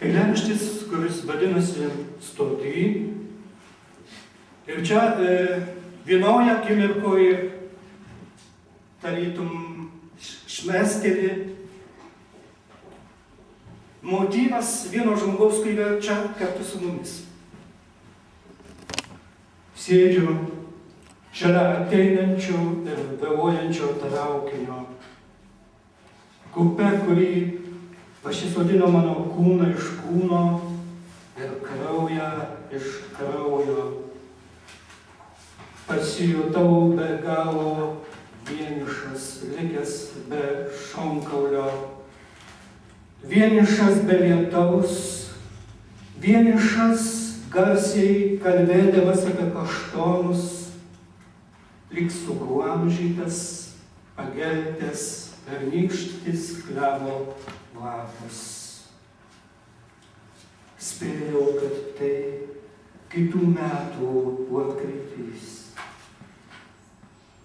Eilėraštis, kuris vadinasi Stoty. Ir čia vienoje akimirkoje tarytum šmesteli motyvas vieno žmogaus, kai yra čia kartu su mumis. Sėdžiu šalia ateinančio ir vėluojančio traukinio, kupe, kurį pasisodino mano kūną iš kūno ir kraują iš kraujo. Pasijutau be galo vienišas, likęs be šonkaulio, vienišas be lietaus, vienišas garsiai kalbėdamas apie kaštonus, lyg suglamžytas, pageltęs pernykštis klevo lapas. Spėjau, kad tai kitų metų lapkritis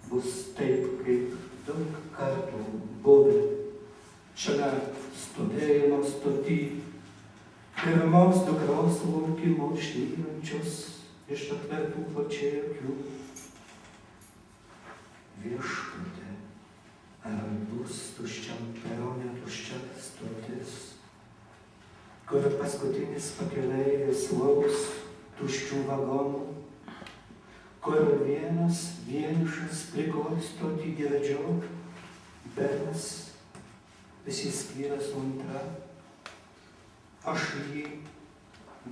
bus taip, kaip daug kartų buvę šalia stovėjimo stoty, pirmos dukros laukimo išnyrančios iš atvertų plačiai akių. Viešpatie, ar bus tuščiam perone tuščia stotis, kur paskutinis pakeleivis lauks tuščių vagonų, kur vienas vienišas plikoj stotį girdžiau, bernas išsiskyręs antra. Aš jį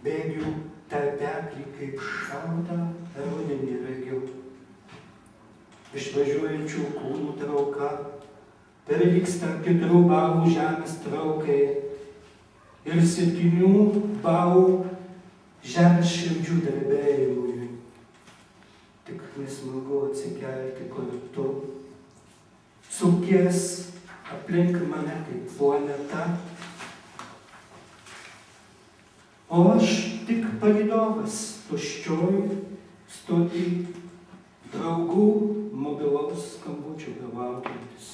bėgiu tarpeklį kaip šaltą rudenį regiu. Išvažiuojančių kūnų trauka pervyksta kitrų balų žemės traukai ir 7 balų žemės širdžių drebėjimui. Tik nesmagu atsikelti kartu, sukies aplink mane kaip planeta, o aš tik palydovas tuščioj stoty, draugų mobilaus skambučio belaukiantis.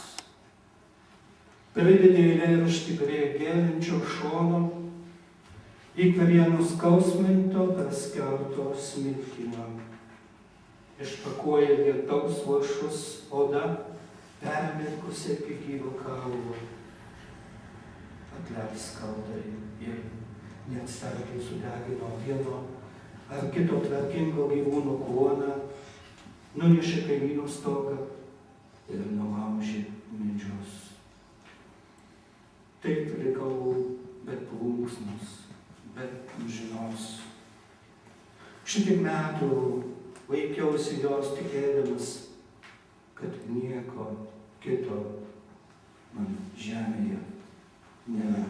Pridedi eilėraštį prie gėlinčio šono, įkvėpė nuskausminto praskelto smilkinio. Išpakuoja lietaus lašus oda, permirkusi iki gyvo kaulo. Atleisk skautai ir neatsargiai sudegino vieno ar kito tvarkingo gyvūno kluoną, nunešė kaimyno stogą ir nulaužė medžius. Taip likau be plunksnos, be žinos. Šitiek metų laikiausi jos tikėdamas, kad nieko kito man žemėje nėra.